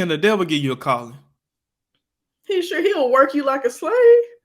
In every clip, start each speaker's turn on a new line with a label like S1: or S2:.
S1: can the devil give you a calling?
S2: He sure he'll work you like a slave.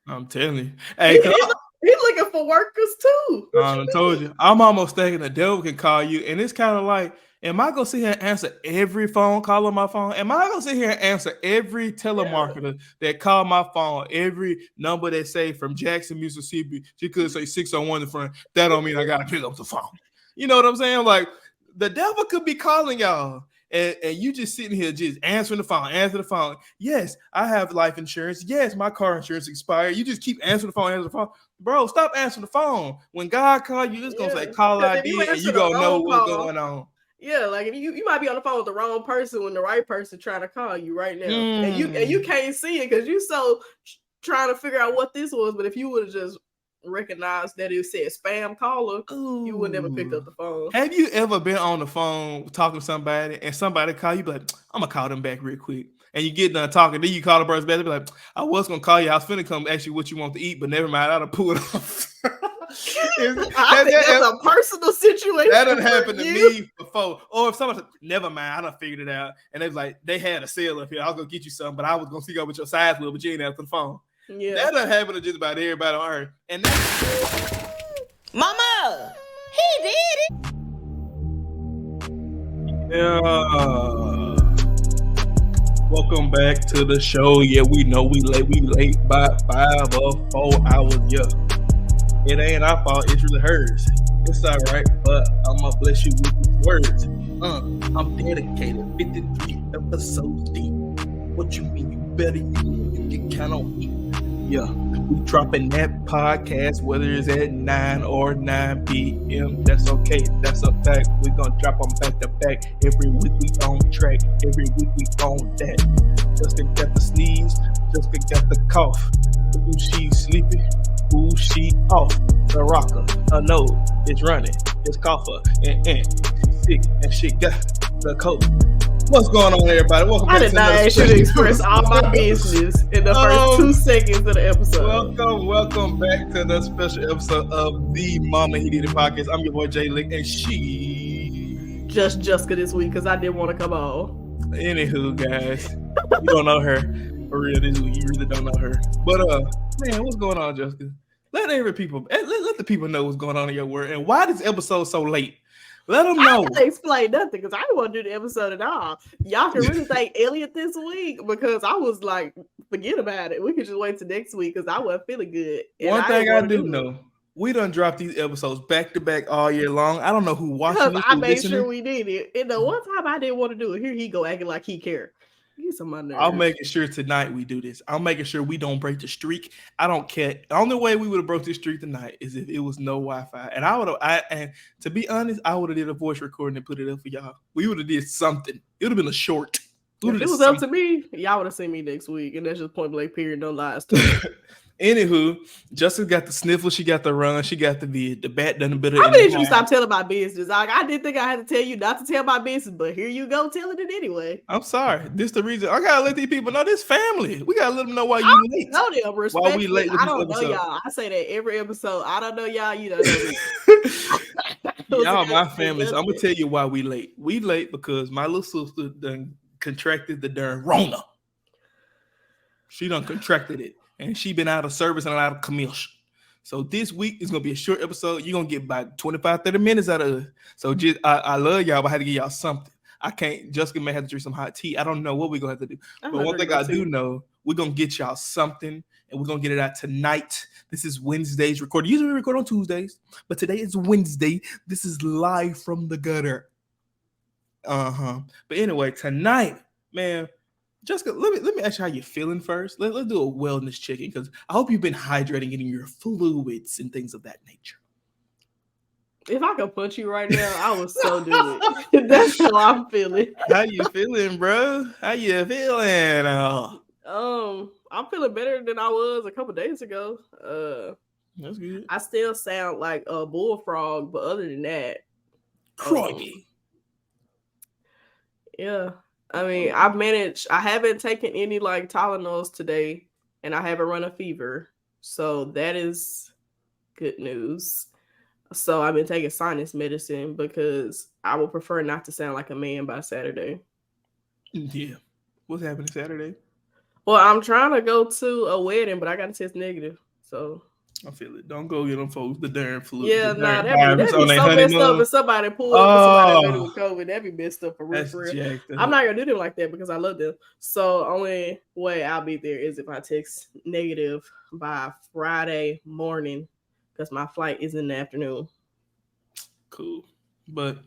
S1: I'm telling you.
S2: He,
S1: Hey,
S2: he looking for workers too.
S1: I told you. I'm almost thinking the devil can call you, and it's kind of like, am I gonna sit here and answer every phone call on my phone? Am I gonna sit here and answer every telemarketer that called my phone, every number that say from Jackson, Mississippi? She could say 601 in front. That don't mean I gotta pick up the phone. You know what I'm saying? Like the devil could be calling y'all. And you just sitting here just answering the phone. Yes, I have life insurance. Yes, my car insurance expired. You just keep answering the phone. Bro, stop answering the phone. When God called you, it's gonna say call ID, and you gonna know what's going on.
S2: Yeah, like if you might be on the phone with the wrong person when the right person trying to call you right now, and you can't see it because you so trying to figure out what this was. But if you would have just recognized that it said spam caller, you would never picked up the phone.
S1: Have you ever been on the phone talking to somebody and somebody call you, be like, I'm gonna call them back real quick, and you get done talking, then you call the person back, be like, I was gonna call you, I was finna come ask you what you want to eat, but never mind, I'll pull it off.
S2: I think that's a personal situation.
S1: That done happened to me before. Or if someone said, never mind, I done figured it out, and they was like, they had a sale up here, I was gonna get you something, but I was gonna see what your size was, but you ain't answer the phone. Yeah, that done happened to just about everybody on earth. And
S3: Mama, he did it.
S1: Yeah. Welcome back to the show. Yeah, we know we late by 5 or 4 hours. Yeah, it ain't our fault. It's really hers. It's all right, but I'm gonna bless you with these words. I'm dedicated. 53 episodes deep. What you mean? You better you can count on me. Yeah, we dropping that podcast, whether it's at 9 or 9 p.m. That's okay. That's a fact. We're going to drop them back to back. Every week we on track. Every week we on that. Justin got the sneeze. Justin got the cough. Ooh, she sleepy. Ooh, she off. The rocker. Her nose is running. It's cougher. And she's sick. And she got the cold. What's going on, everybody? Welcome back to
S2: another I did not actually express all my business in the first 2 seconds of the episode.
S1: Welcome back to the special episode of the MamaHeDidIt podcast. I'm your boy Jay Lick, and she
S2: just Jessica this week because I didn't want to come on.
S1: Anywho, guys, you don't know her for real this week. You really don't know her. But man, what's going on, Jessica? Let the people know what's going on in your world and why this episode so late. Let them know.
S2: I can't explain nothing because I didn't want to do the episode at all. Y'all can really thank Elliot this week because I was like, forget about it. We could just wait till next week because I wasn't feeling good.
S1: One thing I do know, we done dropped these episodes back to back all year long. I don't know who watching this.
S2: I made sure we did it. And the one time I didn't want to do it, here he go acting like he cared.
S1: I'm making sure tonight we do this. I'm making sure we don't break the streak. I don't care. The only way we would have broke this streak tonight is if it was no Wi-Fi. And and to be honest, I would have did a voice recording and put it up for y'all. We would have did something. It would have been a short.
S2: If it was up to me, y'all would have seen me next week. And that's just point blank period. No lies.
S1: Anywho, Justin got the sniffle, she got the run, she got the vid. The bat done a bit of.
S2: I need you to stop telling my business. I didn't think I had to tell you not to tell my business, but here you go telling it anyway.
S1: I'm sorry. This the reason I gotta let these people know this family. We gotta let them know why you late.
S2: Know them,
S1: why we late with
S2: I don't
S1: this
S2: know
S1: episode.
S2: y'all. I say that every episode. I don't know y'all. You don't know me.
S1: Y'all, my family. So I'm gonna tell you why we late. We late because my little sister done contracted the darn Rona. She done contracted it. And she been out of service and out of commission. So this week is going to be a short episode. You're going to get about 25, 30 minutes out of us. So just, I love y'all, but I had to give y'all something. I can't, Jessica may have to drink some hot tea. I don't know what we're going to have to do. But one thing I do know, we're going to get y'all something. And we're going to get it out tonight. This is Wednesday's recording. Usually we record on Tuesdays. But today is Wednesday. This is live from the gutter. But anyway, tonight, man, Jessica, let me ask you how you're feeling first. Let's do a wellness check-in because I hope you've been hydrating, getting your fluids and things of that nature.
S2: If I could punch you right now, I would so do it. That's how I'm feeling.
S1: How you feeling, bro? How you feeling?
S2: I'm feeling better than I was a couple days ago.
S1: That's good.
S2: I still sound like a bullfrog, but other than that,
S1: crikey.
S2: Yeah. I mean, I've managed. I haven't taken any like Tylenols today, and I haven't run a fever, so that is good news. So I've been taking sinus medicine because I would prefer not to sound like a man by Saturday.
S1: Yeah, What's happening Saturday?
S2: Well, I'm trying to go to a wedding, but I got to test negative. So
S1: I feel it. Don't go get them folks the darn flu,
S2: yeah,
S1: the darn
S2: that'd
S1: virus
S2: be
S1: on their
S2: so messed up
S1: honeymoon.
S2: if somebody pulled up for somebody that waited
S1: Oh,
S2: with COVID. That'd be messed up for real.
S1: that's
S2: For real.
S1: jacked
S2: I'm
S1: up.
S2: not gonna do them like that because I love them. So only way I'll be there is if I test negative by Friday morning because my flight is in the afternoon.
S1: Cool. But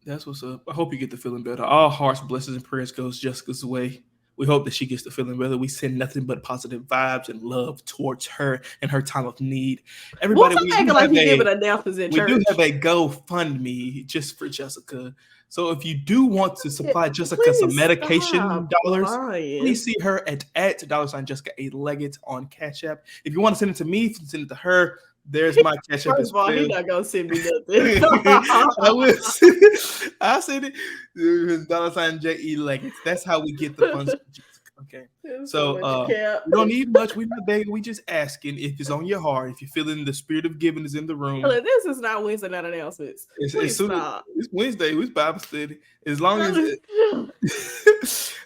S1: that's what's up. I hope you get the feeling better. All hearts, blessings, and prayers goes Jessica's way. We hope that she gets the feeling better. We send nothing but positive vibes and love towards her in her time of need. Everybody,
S2: What's acting like you giving announcements at
S1: we
S2: church?
S1: do have a GoFundMe just for Jessica. So if you do want to supply Jessica
S2: Please
S1: some medication dollars,
S2: lying.
S1: please see her at $ Jessica A. Leggett on Cash App. If you want to send it to me, send it to her. There's my Cash App as
S2: First of all,
S1: well.
S2: he not gonna send me nothing.
S1: I will. I said it. $ J.E. Leggett. That's how we get the funds. Okay. So we don't need much. We're not begging. We just asking if it's on your heart. If you're feeling the spirit of giving is in the room.
S2: This is not Wednesday night announcements. Please stop.
S1: It's Wednesday. It's Bible study. As long as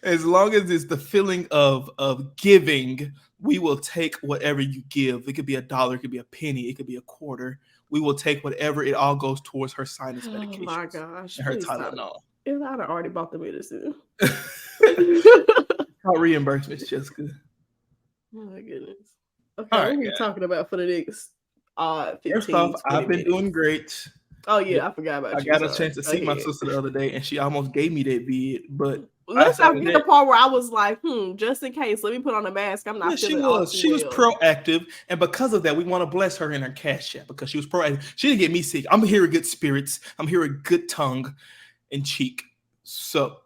S1: as long as it's the feeling of giving, we will take whatever you give. It could be $1, it could be a penny, it could be a quarter. We will take whatever. It all goes towards her sinus medication.
S2: Oh my gosh!
S1: And her Tylenol.
S2: If I'd have already bought the medicine.
S1: How reimbursements, Jessica?
S2: Oh my goodness. Okay, what are we talking about for the next 15
S1: First off, I've been doing great.
S2: Oh yeah, I forgot about you.
S1: I got a chance to see my sister the other day, and she almost gave me that vid. But
S2: let's not get the part where I was like, just in case, let me put on a mask. I'm not feeling
S1: She was proactive, and because of that, we want to bless her in her Cash App because she was proactive. She didn't get me sick. I'm here with good spirits. I'm here with good tongue and cheek. So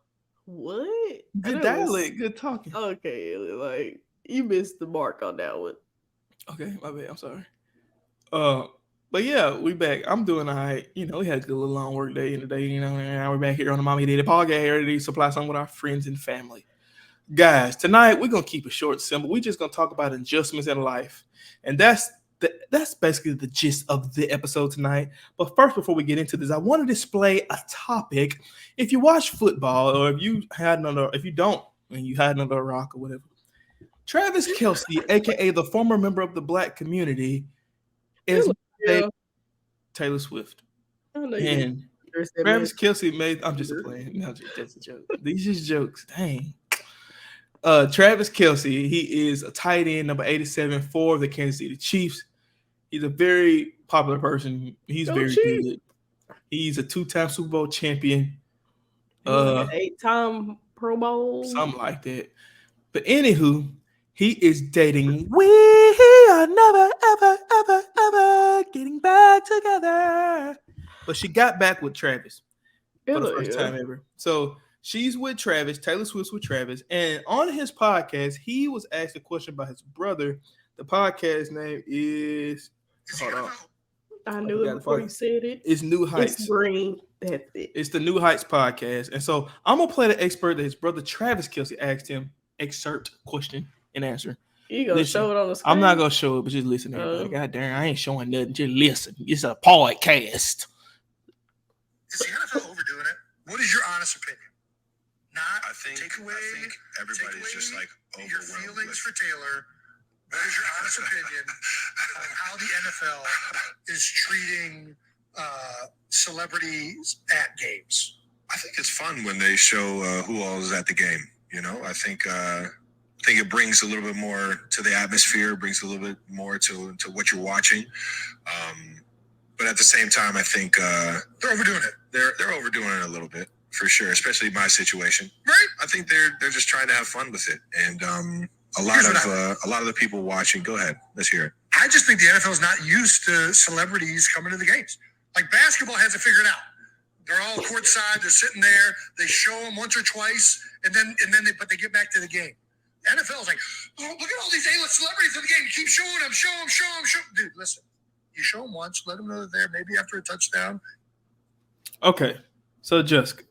S2: what?
S1: Good dialect, good talking.
S2: Okay, like you missed the mark on that one.
S1: Okay, my bad. I'm sorry. But yeah, we back. I'm doing all right. You know, we had a good little long work day in the day. You know, and now we're back here on the MamaHeDidIt podcast, ready to supply some with our friends and family. Guys, tonight we're gonna keep it short and simple. We're just gonna talk about adjustments in life, and that's basically the gist of the episode tonight. But first, before we get into this, I want to display a topic. If you watch football, or if you don't, and you hide under a rock or whatever, Travis Kelce, aka the former member of the Black community, is Taylor Swift. And Travis Kelce made. I'm just playing. No, that's a joke. These are just jokes. Dang. Travis Kelce, he is a tight end, number 87 for the Kansas City Chiefs. He's a very popular person. He's very good. He's a 2-time Super Bowl champion.
S2: 8-time Pro Bowl.
S1: Something like that. But anywho, he is dating. We are never, ever, ever, ever getting back together. But she got back with Travis for the first time ever. So she's with Travis. Taylor Swift's with Travis. And on his podcast, he was asked a question by his brother. The podcast name is... Hold on.
S2: I knew it before you said it.
S1: It's New Heights.
S2: It's green. That's it.
S1: It's the New Heights podcast. And so I'm going to play the expert that his brother Travis Kelce asked him. Excerpt question and answer.
S2: You going to show it on the screen?
S1: I'm not going to show it, but just listen. God damn, I ain't showing nothing. Just listen. It's a podcast.
S4: Is the NFL overdoing it? What is your honest opinion? I think everybody's just like overwhelmed. Your feelings for Taylor. What is your honest opinion on how the NFL is treating celebrities at games? I think it's fun when they show who all is at the game. You know, I think it brings a little bit more to the atmosphere, brings a little bit more to what you're watching. But at the same time, I think they're overdoing it. They're overdoing it a little bit for sure, especially my situation. Right? I think they're just trying to have fun with it, and a lot of the people watching. Go ahead, let's hear it. I just think the NFL is not used to celebrities coming to the games. Like basketball has it figured out. They're all courtside. They're sitting there. They show them once or twice, and then they get back to the game. The NFL is like, oh, look at all these A-list celebrities in the game. You keep showing them, show them. Dude, listen. You show them once, let them know that they're maybe after a touchdown.
S1: Okay, so Jessica,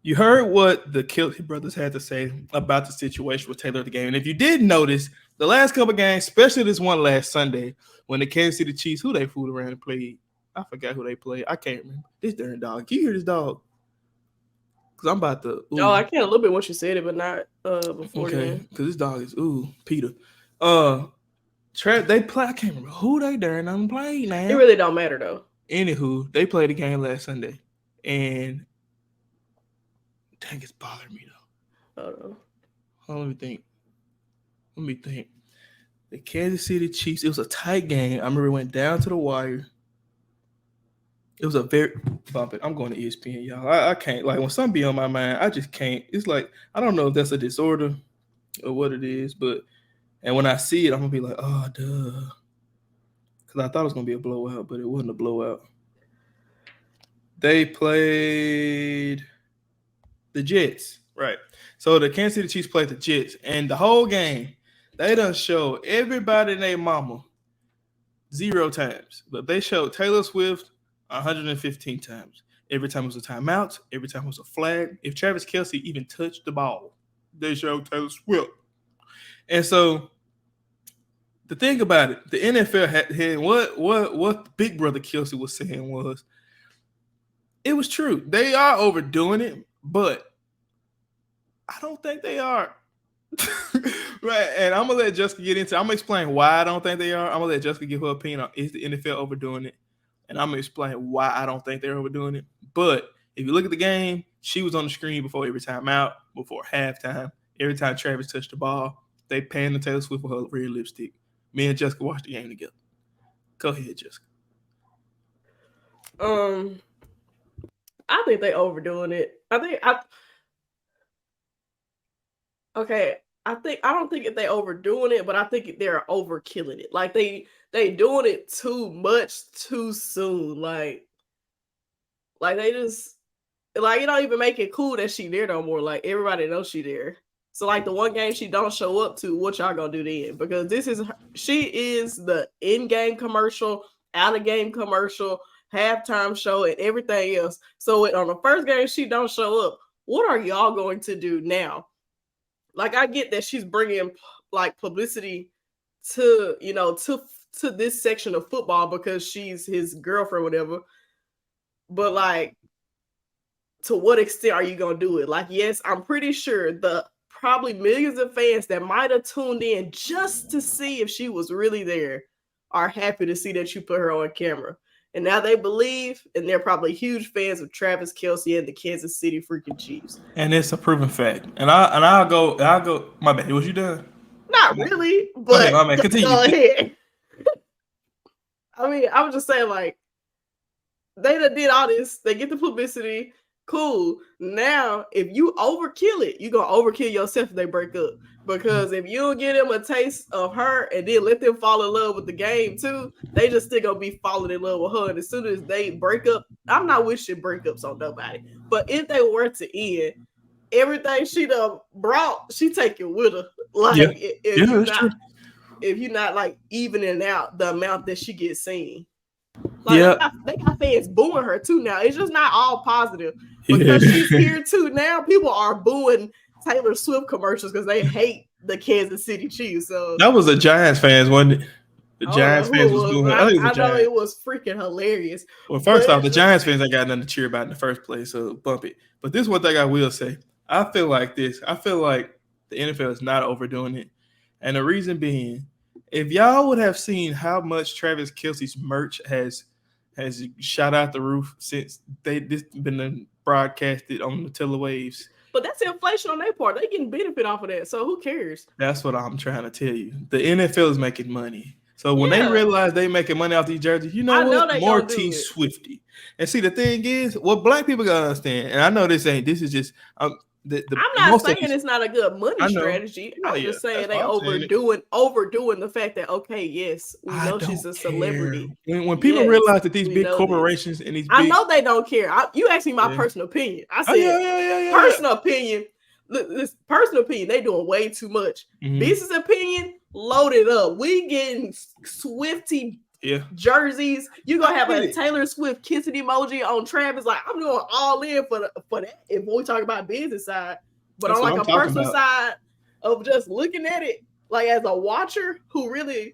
S1: you heard what the Kelce brothers had to say about the situation with Taylor at the game. And if you did notice, the last couple of games, especially this one last Sunday, when the Kansas City Chiefs, who they fooled around and played, I forgot who they played. I can't remember. This darn dog. Can you hear this dog? Because I'm about to.
S2: Oh, I can a little bit once you said it, but not before
S1: Okay,
S2: then.
S1: because this dog is Peter. They play. I can't remember who they during them played now.
S2: It really don't matter though.
S1: Anywho, they played a game last Sunday, and dang, it's bothering me though.
S2: Oh,
S1: Let me think. The Kansas City Chiefs. It was a tight game. I remember it went down to the wire. It was a very bump it. I'm going to ESPN, y'all. I can't, like, when something be on my mind, I just can't. It's like, I don't know if that's a disorder or what it is, and when I see it, I'm gonna be like, oh duh. Because I thought it was gonna be a blowout, but it wasn't a blowout. They played the Jets, right? So the Kansas City Chiefs played the Jets, and the whole game, they done show everybody and their mama 0 times. But they showed Taylor Swift 115 times. Every time it was a timeout, every time it was a flag. If Travis Kelce even touched the ball, they showed Taylor Swift. And so the thing about it, the NFL had what Big Brother Kelce was saying was, it was true. They are overdoing it, but I don't think they are. Right, and I'm gonna let Jessica get into. I'm gonna explain why I don't think they are. I'm gonna let Jessica give her opinion on is the NFL overdoing it, and I'm gonna explain why I don't think they're overdoing it. But if you look at the game, she was on the screen before every timeout, before halftime. Every time Travis touched the ball, they panned the Taylor Swift with her red lipstick. Me and Jessica watched the game together. Go ahead, Jessica.
S2: I think they overdoing it. I don't think if they overdoing it, but I think they're overkilling it. Like they doing it too much too soon. Like they just, like, it don't even make it cool that she there no more. Like everybody knows she there. So like the one game she don't show up to, what y'all gonna do then? Because she is the in-game commercial, out-of-game commercial, halftime show, and everything else. So on the first game she don't show up, what are y'all going to do now? Like, I get that she's bringing like publicity to, to this section of football because she's his girlfriend, whatever. But like, to what extent are you gonna do it? Like, yes, I'm pretty sure the probably millions of fans that might have tuned in just to see if she was really there are happy to see that you put her on camera. And now they believe, and they're probably huge fans of Travis Kelce and the Kansas City freaking Chiefs.
S1: And it's a proven fact. And I'll go. My bad. Was you done?
S2: Not really, but
S1: my bad. Continue.
S2: Go ahead. I mean, I was just saying, like, they did all this. They get the publicity. Cool. Now, if you overkill it, you're going to overkill yourself if they break up. Because if you don't give them a taste of her and then let them fall in love with the game too, they just still going to be falling in love with her. And as soon as they break up, I'm not wishing breakups on nobody. But if they were to end, everything she done brought, she take it with her. Like, if you're not like evening out the amount that she gets seen. Like, they got fans booing her too now. It's just not all positive. Because she's here too now, people are booing Taylor Swift commercials because they hate the Kansas City Chiefs. So
S1: that was the Giants fans, wasn't it? The Giants fans was booing her.
S2: I know it was freaking hilarious.
S1: Well, first off, the Giants fans ain't got nothing to cheer about in the first place, so bump it. But this is one thing I will say. I feel like the NFL is not overdoing it. And the reason being, if y'all would have seen how much Travis Kelce's merch has shot out the roof since this been broadcasted on the telewaves.
S2: But that's inflation on their part. They getting benefit off of that. So who cares?
S1: That's what I'm trying to tell you. The NFL is making money. So when they realize they making money off these jerseys, you know what? More T Swifty. And see, the thing is, what black people gotta understand, and I know this is just
S2: I'm not saying it's not a good money strategy. I'm just saying they overdoing the fact that, okay, yes, we know she's a celebrity.
S1: When people realize that these big corporations and these
S2: I know they don't care. You asked me my personal opinion. I said personal opinion. This personal opinion, they doing way too much. Business opinion, load it up. We getting Swifty jerseys. You gonna have a Taylor Swift kissing emoji on Travis. Like, I'm going all in for that. If we talk about business side, but on like a personal side of just looking at it, like as a watcher who really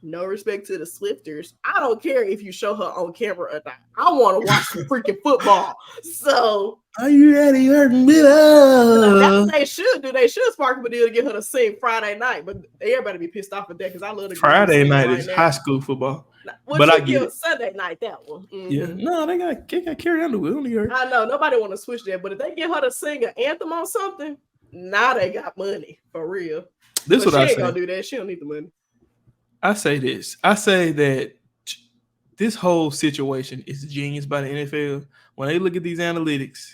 S2: No respect to the Swifters. I don't care if you show her on camera or not. I want to watch some freaking football. So,
S1: are you ready? Hurting me?
S2: That's what they should do. They should spark up a deal to get her to sing Friday night. But everybody be pissed off at that because I love the
S1: Friday night is high school football.
S2: Well,
S1: but I get it.
S2: Sunday night, that one. Mm-hmm.
S1: Yeah, no, they got carried on the wheel.
S2: I know nobody want to switch that, but if they get her to sing an anthem on something, now they got money for real.
S1: This is what I say.
S2: She ain't gonna do that. She don't need the money.
S1: I say this. I say that this whole situation is genius by the NFL. When they look at these analytics,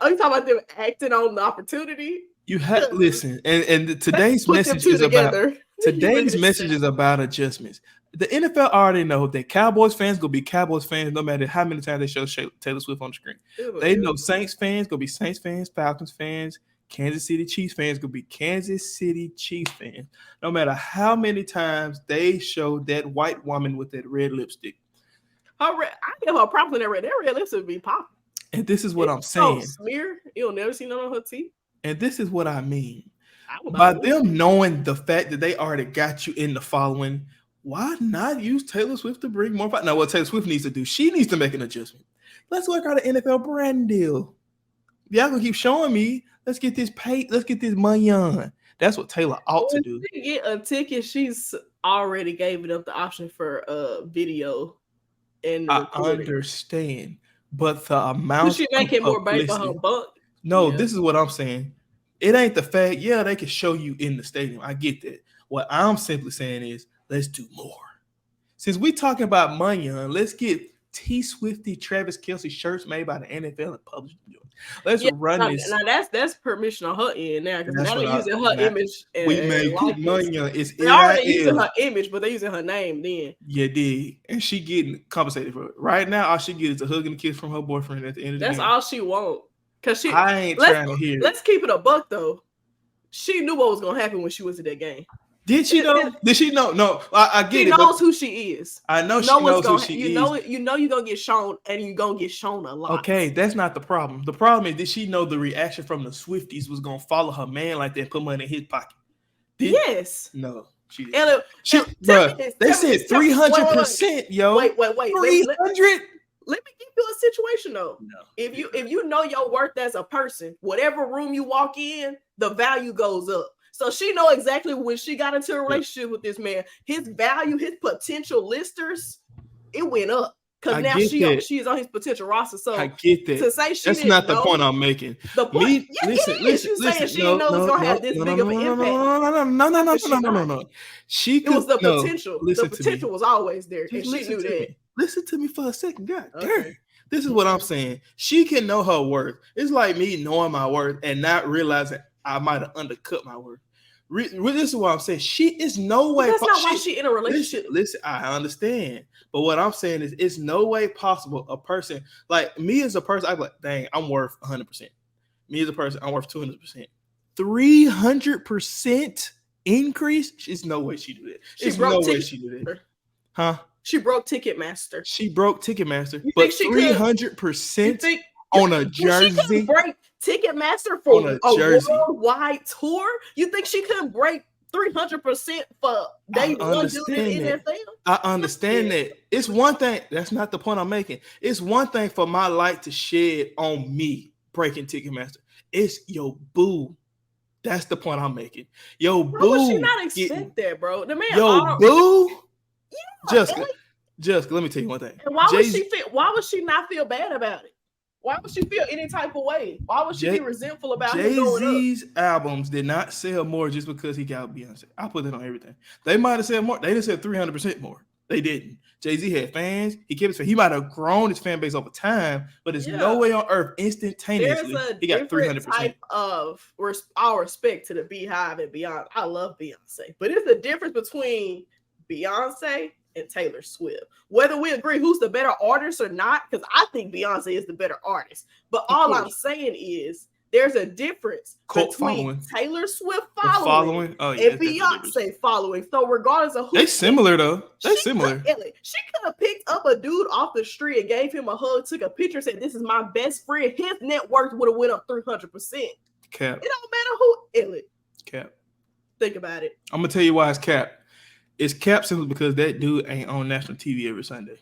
S2: are you talking about them acting on the opportunity?
S1: You have listen, and today's message is about adjustments. The NFL already know that Cowboys fans gonna be Cowboys fans no matter how many times they show Taylor Swift on the screen. They know Saints fans gonna be Saints fans, Falcons fans, Kansas City Chiefs fans gonna be Kansas City Chiefs fans. No matter how many times they show that white woman with that red lipstick.
S2: I give her a problem that red lipstick be popping.
S1: And this is what I'm saying.
S2: Smear, you'll never see none on her teeth.
S1: And this is what I mean. By them knowing the fact that they already got you in the following, why not use Taylor Swift to bring more? Now, what Taylor Swift needs to do, she needs to make an adjustment. Let's work out an NFL brand deal. Y'all gonna keep showing me. Let's get this paid. Let's get this money on. That's what Taylor ought to do.
S2: To get a ticket, she's already gave it up the option for video. And
S1: I understand, but the amount
S2: she making more bang for her buck.
S1: No, This is what I'm saying. It ain't the fact. Yeah, they can show you in the stadium. I get that. What I'm simply saying is, let's do more. Since we talking about money, let's get T Swifty, Travis Kelce shirts made by the NFL and published. Let's run this.
S2: Now that's permission on her end now because now they're using her image.
S1: We made good money on it.
S2: They're already using her image, but they're using her name then.
S1: Yeah, did. And she getting compensated for it. Right now, all she gets is a hug and a kiss from her boyfriend at the end of the game.
S2: That's all she wants. Cause
S1: I ain't trying to hear it.
S2: Let's keep it a buck though. She knew what was gonna happen when she went to that game.
S1: Did she know? Did she know? No, I get it.
S2: She knows who she is.
S1: I know she knows who she is.
S2: You know you're gonna get shown, and you're gonna get shown a lot.
S1: Okay, that's not the problem. The problem is, did she know the reaction from the Swifties was gonna follow her man like that and put money in his pocket?
S2: Yes.
S1: No. She didn't.
S2: They
S1: said 300%, yo.
S2: Wait.
S1: 300?
S2: Let me give you a situation though.
S1: No.
S2: If you know your worth as a person, whatever room you walk in, the value goes up. So she know exactly when she got into a relationship with this man, his value, his potential listers, it went up. Because now she is on his potential roster. So
S1: I get that.
S2: To say she
S1: that's not the point I'm making.
S2: The point, listen. You saying she didn't know it was gonna have this big of an impact.
S1: No. It
S2: was the potential. The potential was always there, and she knew that.
S1: Listen to me for a second, God damn. This is what I'm saying. She can know her worth. It's like me knowing my worth and not realizing I might have undercut my worth. This is what I'm saying. She is no way.
S2: That's not why she in a relationship.
S1: Listen, I understand. But what I'm saying is, it's no way possible a person like me as a person. I'm like, dang, I'm worth 100%. Me as a person, I'm worth 200%. 300% increase. There's no way she do that. There's no way she do that. Huh?
S2: She broke Ticketmaster.
S1: But 300% on a jersey.
S2: She couldn't break Ticketmaster for a worldwide tour. You think she couldn't break 300% for day one doing the NFL?
S1: I understand that. It's one thing. That's not the point I'm making. It's one thing for my light to shed on me breaking Ticketmaster. It's your boo. That's the point I'm making. Yo, boo.
S2: Would she not expect that, bro? The man.
S1: Yo, boo. Jessica, let me tell you one thing.
S2: And why would she not feel bad about it? Why would she feel any type of way? Why would she be resentful about
S1: Jay-Z's albums did not sell more just because he got Beyonce. I put that on everything. They might have said more. They didn't say 300% more. They didn't. Jay-Z had fans. He kept his fans. He might have grown his fan base over time, but there's no way on earth instantaneously he got 300%.
S2: Type of all respect to the Beehive and Beyonce. I love Beyonce, but it's the difference between Beyonce and Taylor Swift. Whether we agree who's the better artist or not, because I think Beyonce is the better artist. But all I'm saying is there's a difference between Taylor Swift following and Beyonce following. So regardless of who,
S1: they similar though. They similar.
S2: She could have picked up a dude off the street and gave him a hug, took a picture, said, "This is my best friend." His net worth would have went up 300%.
S1: Cap.
S2: It don't matter who.
S1: Cap.
S2: Think about it.
S1: I'm gonna tell you why it's cap. It's cap simply because that dude ain't on national TV every Sunday.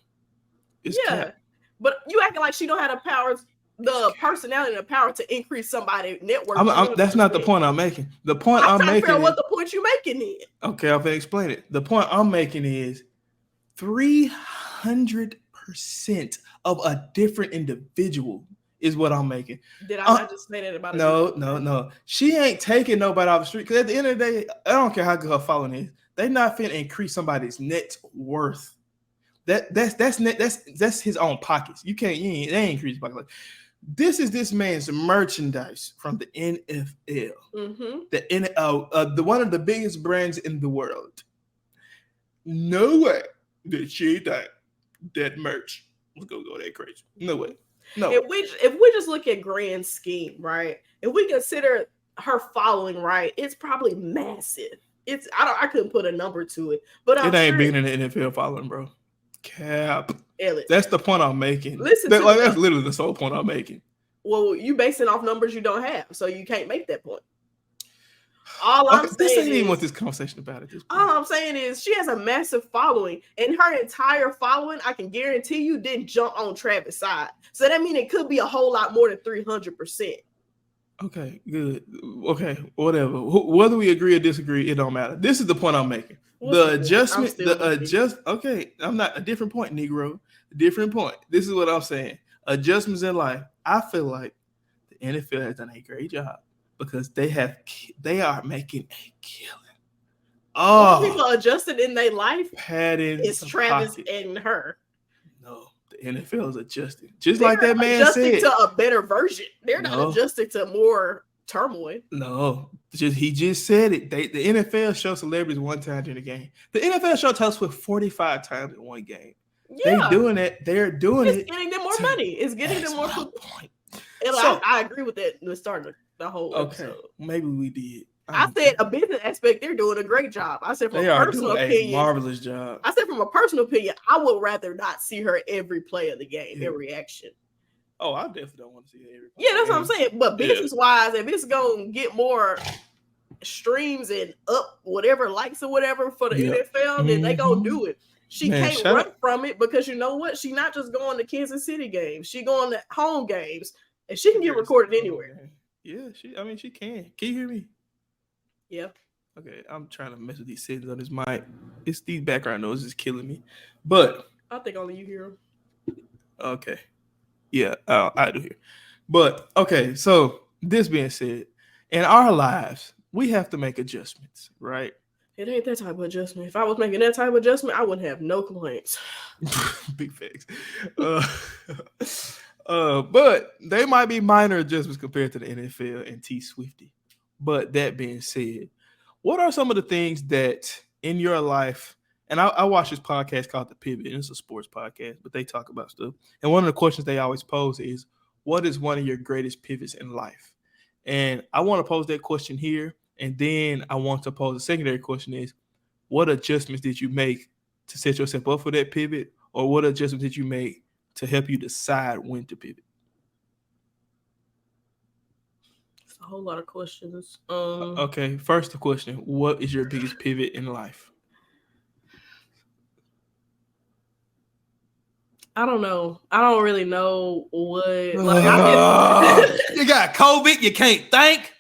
S1: It's cap.
S2: But you acting like she don't have the powers, the personality and the power to increase somebody's network.
S1: That's not the point I'm making. The point I'm making.
S2: Figure out what the point you're making is.
S1: Okay, I'll explain it. The point I'm making is 300% of a different individual is what I'm making.
S2: Did I not just say that about it?
S1: No. She ain't taking nobody off the street. Because at the end of the day, I don't care how good her following is. They not finna increase somebody's net worth. That's his own pockets. They ain't increase pockets. This is this man's merchandise from the NFL. Mm-hmm. The one of the biggest brands in the world. No way that she thought that merch was gonna go that crazy. No way. No.
S2: If we just look at grand scheme, right? If we consider her following, right, it's probably massive. I couldn't put a number to it, but it
S1: ain't being in the NFL following, bro. Cap.
S2: Elliot.
S1: That's the point I'm making.
S2: That's
S1: literally the sole point I'm making.
S2: Well, you basing off numbers you don't have, so you can't make that point. I'm saying
S1: this ain't even what this conversation about at this point.
S2: All I'm saying is she has a massive following, and her entire following, I can guarantee you, didn't jump on Travis' side. So that means it could be a whole lot more than 300%.
S1: Okay, good. Okay, whatever. Whether we agree or disagree, it don't matter. This is the point I'm making. Okay, I'm not a different point, Negro. Different point. This is what I'm saying. Adjustments in life. I feel like the NFL has done a great job because they are making a killing. Oh,
S2: people adjusted in their life.
S1: It's
S2: Travis and her.
S1: No, the NFL is adjusting. Just like that man said.
S2: Adjusting to a better version. They're not adjusting to more turmoil.
S1: No, he just said it. The NFL show celebrities one time during the game. The NFL show Taylor Swift 45 times in one game. Yeah. They're doing it.
S2: It's getting them more money. It's getting them more point. I agree with that. Let's start the whole episode.
S1: Maybe we did.
S2: I said a business aspect, they're doing a great job. I said from a personal opinion,
S1: a marvelous job.
S2: I said from a personal opinion, I would rather not see her every play of the game, every action.
S1: Oh, I definitely don't want to see her every play.
S2: Yeah, that's what I'm saying. But business wise, if it's gonna get more streams and up whatever likes or whatever for the NFL, then they gonna do it. She can't run from it because you know what? She's not just going to Kansas City games. She going to home games, and she can get recorded anywhere.
S1: Yeah, she can. Can you hear me?
S2: Yeah.
S1: Okay, I'm trying to mess with these settings on this mic. It's these background noises is killing me. But
S2: I think only you hear them.
S1: Okay. Yeah, I do hear. But okay, so this being said, in our lives, we have to make adjustments, right?
S2: It ain't that type of adjustment. If I was making that type of adjustment, I wouldn't have no complaints.
S1: Big facts. But they might be minor adjustments compared to the NFL and T Swifty. But that being said, what are some of the things that in your life, and I watch this podcast called The Pivot, and it's a sports podcast, but they talk about stuff. And one of the questions they always pose is, what is one of your greatest pivots in life? And I want to pose that question here. And then I want to pose a secondary question is, what adjustments did you make to set yourself up for that pivot? Or what adjustments did you make to help you decide when to pivot?
S2: It's a whole lot of questions.
S1: Okay, first the question, what is your biggest pivot in life?
S2: I don't know. I don't really know what. You
S1: got COVID, you can't think.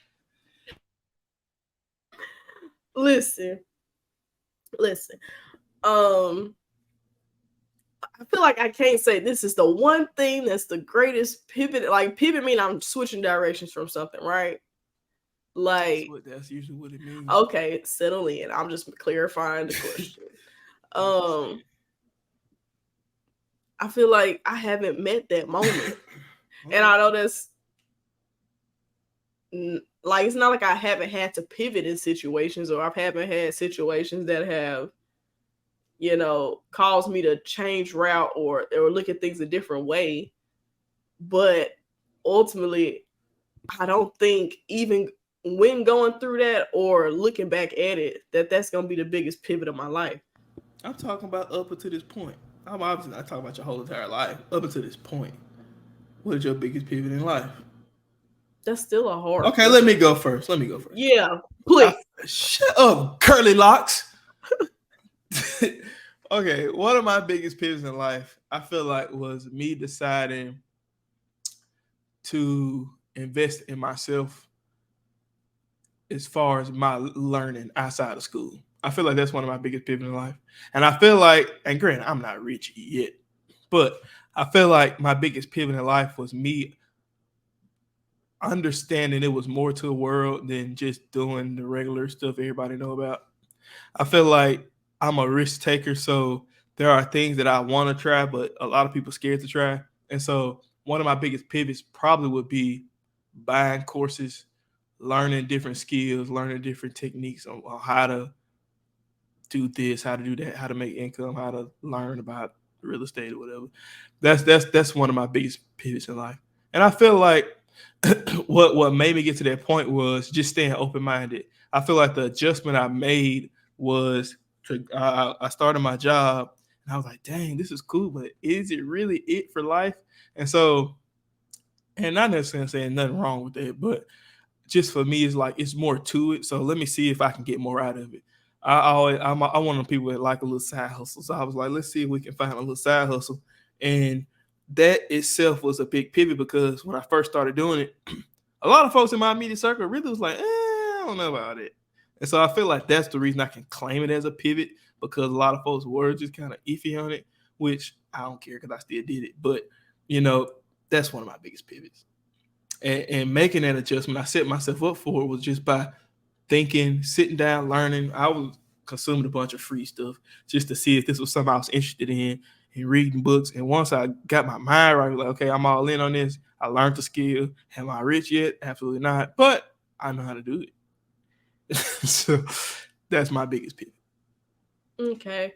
S2: Listen. I feel like I can't say this is the one thing that's the greatest pivot. Like pivot mean I'm switching directions from something, right? Like
S1: that's usually what it means.
S2: Okay, settle in. I'm just clarifying the question. I feel like I haven't met that moment, and I know that's. Like, it's not like I haven't had to pivot in situations or I haven't had situations that have, caused me to change route or look at things a different way. But ultimately, I don't think even when going through that or looking back at it, that's going to be the biggest pivot of my life.
S1: I'm talking about up until this point. I'm obviously not talking about your whole entire life. Up until this point, what is your biggest pivot in life?
S2: That's still a hard.
S1: Okay, let me go first.
S2: Yeah, please.
S1: Shut up, curly locks. Okay, one of my biggest pivots in life, I feel like, was me deciding to invest in myself as far as my learning outside of school. I feel like that's one of my biggest pivots in life. And I feel like, and granted, I'm not rich yet, but I feel like my biggest pivot in life was me understanding it was more to the world than just doing the regular stuff everybody know about. I feel like I'm a risk taker, so there are things that I want to try, but a lot of people scared to try. And so one of my biggest pivots probably would be buying courses, learning different skills, learning different techniques on how to do this, how to do that, how to make income, how to learn about real estate or whatever. That's one of my biggest pivots in life. And I feel like what made me get to that point was just staying open minded. I feel like the adjustment I made was I started my job and I was like, dang, this is cool, but is it really it for life? And so, and not necessarily saying nothing wrong with that, but just for me, it's like it's more to it. So let me see if I can get more out of it. I'm one of the people that like a little side hustle. So I was like, let's see if we can find a little side hustle. And that itself was a big pivot because when I first started doing it, a lot of folks in my immediate circle really was like, I don't know about it. And so I feel like that's the reason I can claim it as a pivot because a lot of folks were just kind of iffy on it, which I don't care because I still did it. But, that's one of my biggest pivots. And making that adjustment, I set myself up for it was just by thinking, sitting down, learning. I was consuming a bunch of free stuff just to see if this was something I was interested in and reading books. And once I got my mind right, I was like, okay, I'm all in on this. I learned the skill. Am I rich yet? Absolutely not. But I know how to do it. So that's my biggest pivot.
S2: Okay.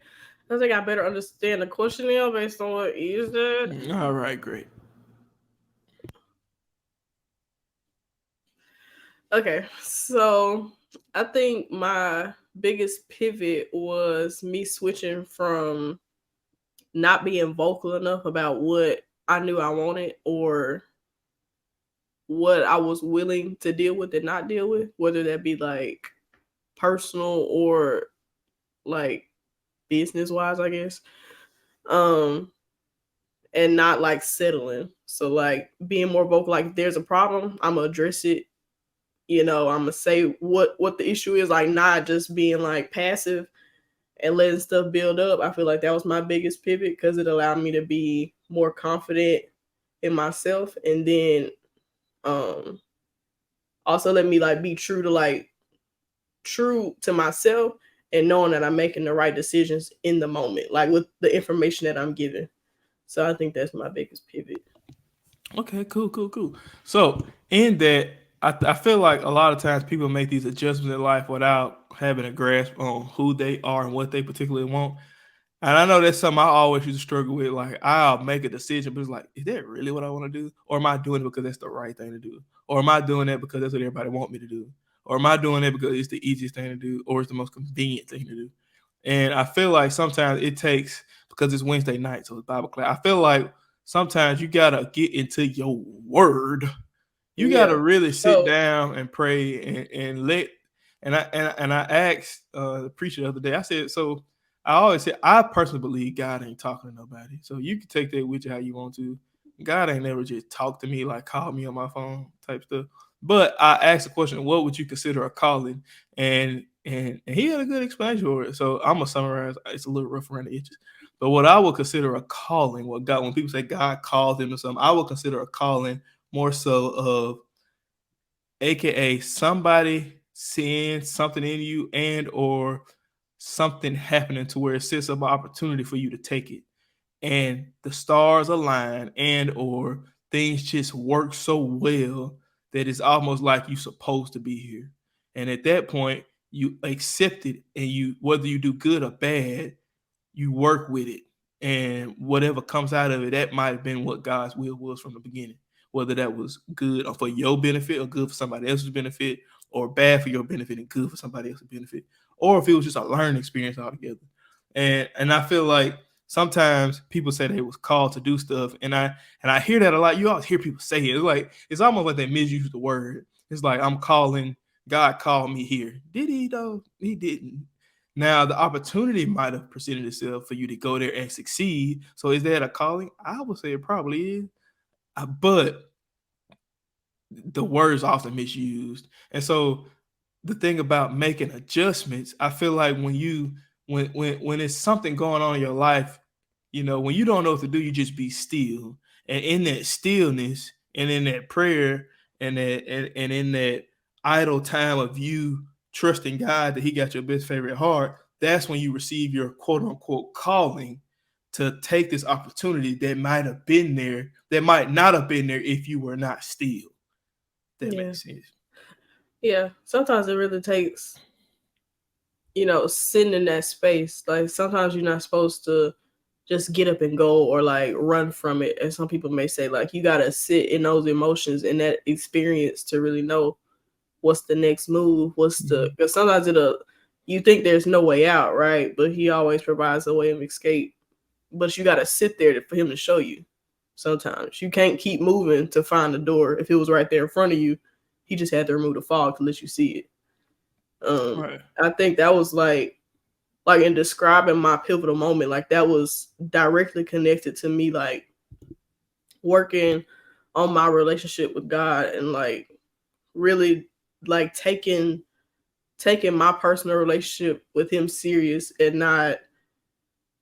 S2: I think I better understand the question now based on what you said.
S1: All right, great.
S2: Okay, so I think my biggest pivot was me switching from not being vocal enough about what I knew I wanted or what I was willing to deal with and not deal with, whether that be like personal or like business wise, I guess. And not like settling. So like being more vocal, like if there's a problem, I'm gonna address it. I'm gonna say what the issue is, like not just being like passive and letting stuff build up. I feel like that was my biggest pivot because it allowed me to be more confident in myself, and then also let me like be true to myself and knowing that I'm making the right decisions in the moment, like with the information that I'm given. So I think that's my biggest pivot.
S1: Okay, cool. So in that, I feel like a lot of times people make these adjustments in life without having a grasp on who they are and what they particularly want. And I know that's something I always used to struggle with. Like I'll make a decision, but it's like, is that really what I want to do? Or am I doing it because that's the right thing to do? Or am I doing that because that's what everybody want me to do? Or am I doing it because it's the easiest thing to do or it's the most convenient thing to do? And I feel like sometimes it takes because it's Wednesday night, so it's Bible class. I feel like sometimes you gotta get into your word. You gotta really sit down and pray and let. And I asked the preacher the other day. I said, so I always say I personally believe God ain't talking to nobody. So you can take that with you how you want to. God ain't never just talked to me like call me on my phone type stuff. But I asked the question, what would you consider a calling? And he had a good explanation for it. So I'm gonna summarize. It's a little rough around the edges. But what I would consider a calling, what God, when people say God calls them to something, I would consider a calling more so of AKA somebody seeing something in you and or something happening to where it sets up an opportunity for you to take it. And the stars align and or things just work so well that it's almost like you're supposed to be here. And at that point, you accept it and you whether you do good or bad, you work with it. And whatever comes out of it, that might have been what God's will was from the beginning. Whether that was good or for your benefit or good for somebody else's benefit, or bad for your benefit and good for somebody else's benefit, or if it was just a learning experience altogether. And I feel like sometimes people say they was called to do stuff, and I hear that a lot. You always hear people say it. It's like it's almost like they misuse the word. It's like I'm calling God called me here. Did he though? He didn't. Now, the opportunity might have presented itself for you to go there and succeed. So, is that a calling? I would say it probably is. But the word is often misused. And so, the thing about making adjustments, I feel like when it's something going on in your life, when you don't know what to do, you just be still. And in that stillness and in that prayer and in that idle time of you trusting God that He got your best favorite heart, that's when you receive your quote unquote calling to take this opportunity that might have been there, that might not have been there if you were not still. That makes sense.
S2: Yeah. Sometimes it really takes, sitting in that space. Like sometimes you're not supposed to just get up and go or like run from it. And some people may say like you gotta sit in those emotions and that experience to really know what's the next move, because sometimes you think there's no way out, right? But He always provides a way of escape. But you gotta sit there for Him to show you. Sometimes you can't keep moving to find the door. If it was right there in front of you, He just had to remove the fog to let you see it.
S1: Right.
S2: I think that was like in describing my pivotal moment, like that was directly connected to me, like working on my relationship with God and like really like taking my personal relationship with Him serious and not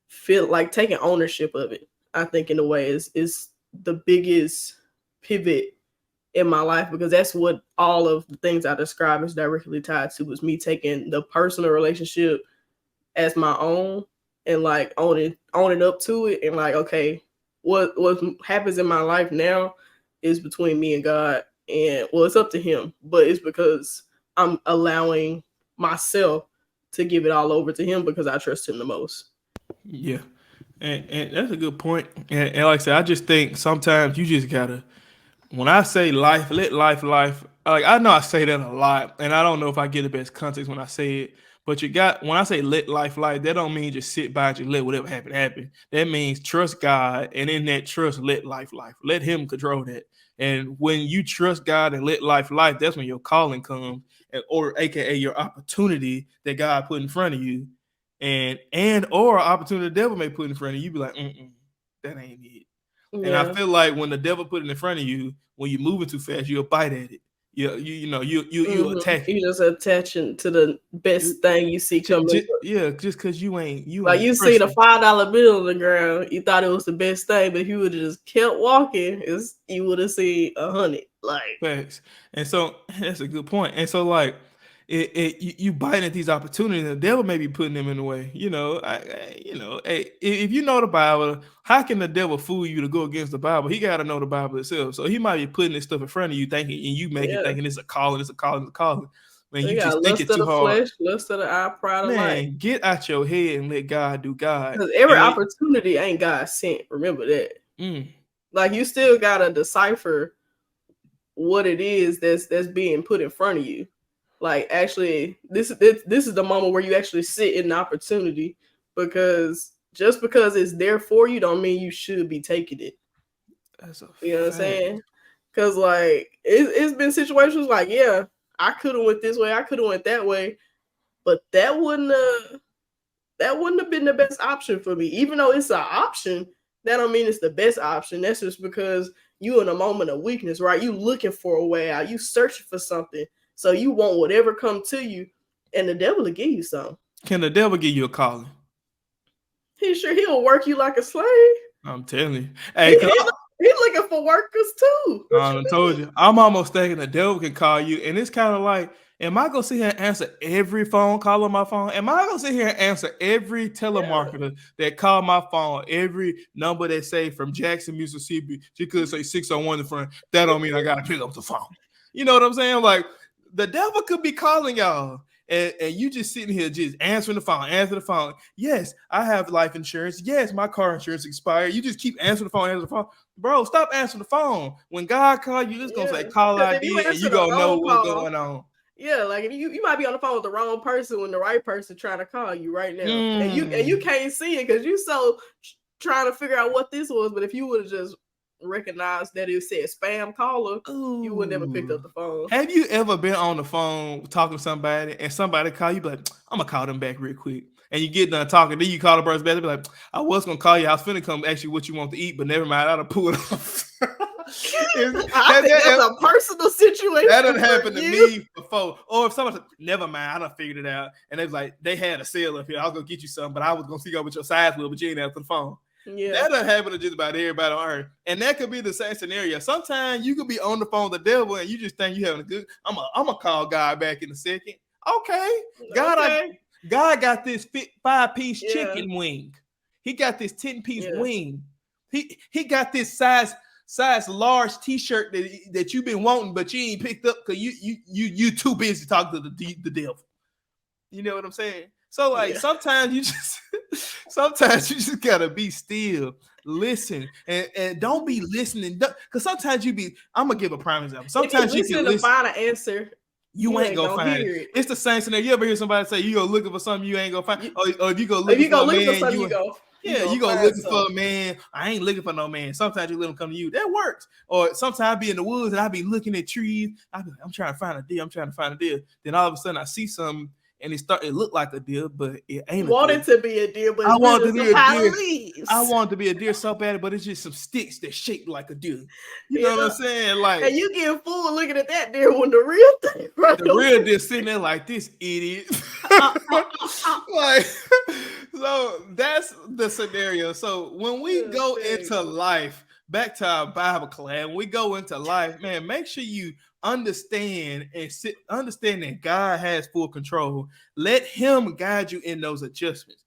S2: feel like taking ownership of it. I think in a way is the biggest pivot in my life, because that's what all of the things I described is directly tied to, was me taking the personal relationship as my own and like owning up to it, and like, okay, what happens in my life now is between me and God, and well, it's up to Him, but it's because I'm allowing myself to give it all over to Him because I trust Him the most.
S1: Yeah. And that's a good point. And like I said, I just think sometimes you just gotta, when I say life, let life. Like I know I say that a lot, and I don't know if I get the best context when I say it. But when I say let life, that don't mean just sit by and just let whatever happen. That means trust God, and in that trust, let life. Let Him control that. And when you trust God and let life, that's when your calling comes, or AKA your opportunity that God put in front of you, or opportunity the devil may put in front of you. You be like, that ain't it. Yeah. And I feel like when the devil put it in front of you, when you're moving too fast, you'll bite at it. You attack it.
S2: You just attaching to the best thing you see coming.
S1: Just because you ain't
S2: like you see the $5 bill on the ground, you thought it was the best thing, but if you would have just kept walking, you would have seen 100. Like
S1: facts. And so that's a good point. And so like you biting at these opportunities, the devil may be putting them in the way. If you know the Bible, how can the devil fool you to go against the Bible? He got to know the Bible itself. So he might be putting this stuff in front of you, thinking, and you make it thinking it's a calling, Man, you just think it's too hard.
S2: Flesh, lust of the eye, pride of life.
S1: Man, get out your head and let God do God.
S2: Because every opportunity ain't God sent. Remember that. Like you still gotta decipher what it is that's being put in front of you. Like actually, this is the moment where you actually sit in the opportunity, because just because it's there for you don't mean you should be taking it.
S1: That's
S2: you know what I'm saying? Because like it's been situations like, yeah, I could have went this way, I could have went that way, but that wouldn't have been the best option for me. Even though it's an option, that don't mean it's the best option. That's just because you in a moment of weakness, right? You looking for a way out, you searching for something. So you want whatever come to you, and the devil will give you something.
S1: Can the devil give you a calling?
S2: He'll work you like a slave.
S1: I'm telling you. Hey,
S2: he's looking for workers too.
S1: I told you. I'm almost thinking the devil can call you, and it's kind of like, am I gonna sit here and answer every phone call on my phone? Am I gonna sit here and answer every telemarketer that call my phone, every number that say from Jackson, Mississippi? She could say 601 in front. That don't mean I gotta pick up the phone. You know what I'm saying? Like the devil could be calling y'all. And you just sitting here just answering the phone. Yes, I have life insurance. Yes, my car insurance expired. You just keep answering the phone. Bro, stop answering the phone. When God call you, it's gonna say call ID, and you gonna know what's going on.
S2: Yeah, like if you might be on the phone with the wrong person when the right person trying to call you right now, and you can't see it because you so trying to figure out what this was. But if you would have just recognized that it said spam caller, you would never picked up the phone.
S1: Have you ever been on the phone talking to somebody and somebody call you, be like, I'm gonna call them back real quick, and you get done talking, then you call the person back and be like, I was gonna call you, I was finna come ask you what you want to eat, but never mind, I'll pull it off.
S2: I think that's a personal situation.
S1: That done happened to me before. Or if someone said, never mind, I done figured it out. And they was like, they had a sale up here. I was gonna get you something, but I was gonna see what your size was, but you ain't answer the phone.
S2: Yeah.
S1: That done happened to just about everybody on earth. And that could be the same scenario. Sometimes you could be on the phone with the devil and you just think you having a good, I'm gonna call God back in a second. Okay. God got this 5-piece chicken wing. He got this 10-piece wing. He got this size large t-shirt that you've been wanting, but you ain't picked up because you too busy talking to the devil. You know what I'm saying? So like sometimes you just gotta be still, listen, and don't be listening. Because sometimes I'm gonna give a prime example. Sometimes you can listen
S2: to find an answer.
S1: You ain't gonna find it. It's the same scenario. You ever hear somebody say you go looking for something you ain't gonna find, or if you go looking for a man, you go looking for a man. I ain't looking for no man. Sometimes you let them come to you. That works. Or sometimes I be in the woods and I be looking at trees. I'm trying to find a deer. Then all of a sudden I see something and it look like a deer, but it ain't.
S2: Wanted to be a deer, but
S1: I want to be a deer. I want to be a deer so bad, but it's just some sticks that shaped like a deer. You know what I'm saying? Like,
S2: and you get fooled looking at that deer when the real thing, right?
S1: The real deer sitting there like this idiot. Like, so that's the scenario. So when we go into life, back to our Bible class, when we go into life, man, make sure you understand that God has full control. Let him guide you in those adjustments,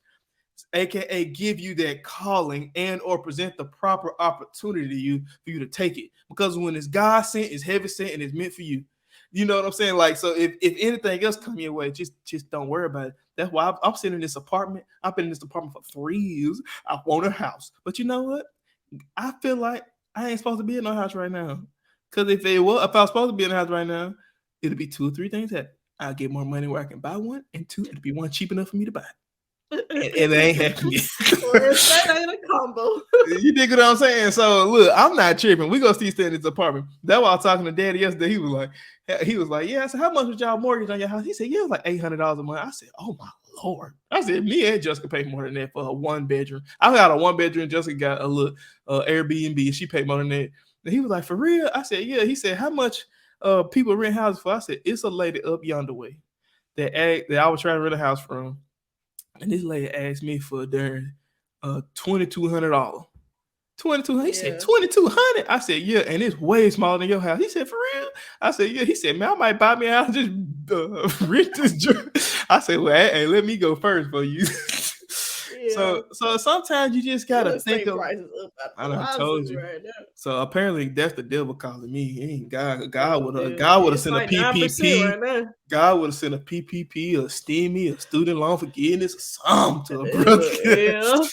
S1: aka give you that calling and or present the proper opportunity for you to take it. Because when it's God sent, it's heaven sent, and it's meant for you. You know what I'm saying? Like, so if anything else come your way, just don't worry about it. That's why I'm sitting in this apartment. I've been in this apartment for 3 years. I want a house, but you know what? I feel like I ain't supposed to be in no house right now. Because if I was supposed to be in the house right now, it'll be 2 or 3 things that I'll get more money where I can buy one, and 2, it'll be one cheap enough for me to buy. And it ain't happening.
S2: That ain't a combo.
S1: You dig what I'm saying? So look, I'm not tripping. We gonna stay in this apartment. That's why I was talking to Daddy yesterday. He was like, yeah. I said, how much was y'all mortgage on your house? He said, yeah, it was like $800 a month. I said, oh my Lord. I said, me and Jessica pay more than that for a 1-bedroom. I got a 1-bedroom. Jessica got a little Airbnb. She paid more than that. And he was like, for real? I said, yeah. He said, how much people rent houses for? I said, it's a lady up yonder way that I was trying to rent a house from. And this lady asked me for their $2,200. $2,200. He said, $2,200. I said, yeah, and it's way smaller than your house. He said, for real? I said, yeah. He said, man, I might buy me a house, just rent this joint. I said, well, hey, let me go first for you. Yeah. So sometimes you just gotta think of. I done told you. Right now. So apparently that's the devil calling me. He ain't God. God would have sent a PPP. Right, God would have sent a PPP, a STEMI, a student loan forgiveness, or something to a brother. Yeah.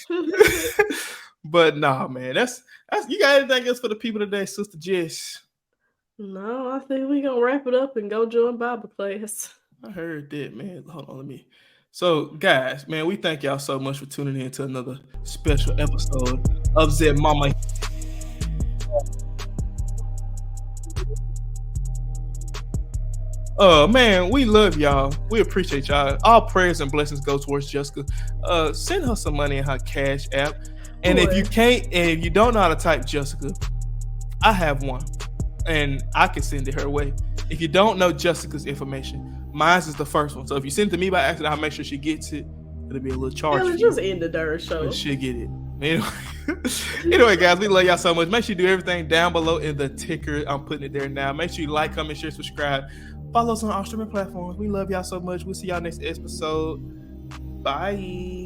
S1: But nah, man, that's you got anything else for the people today, Sister Jess?
S2: No, I think we gonna wrap it up and go join Bible class.
S1: I heard that, man. Hold on, let me. So, guys, man, we thank y'all so much for tuning in to another special episode of Zed Mama. Man, we love y'all. We appreciate y'all. All prayers and blessings go towards Jessica. Send her some money in her Cash App. And if you don't know how to type Jessica, I have one, and I can send it her way. If you don't know Jessica's information, mine is the first one. So if you send it to me by accident, I'll make sure she gets it. It'll be a little charge.
S2: Let's just end the dirt show.
S1: She'll get it. Anyway, guys, we love y'all so much. Make sure you do everything down below in the ticker. I'm putting it there now. Make sure you like, comment, share, subscribe. Follow us on all streaming platforms. We love y'all so much. We'll see y'all next episode. Bye.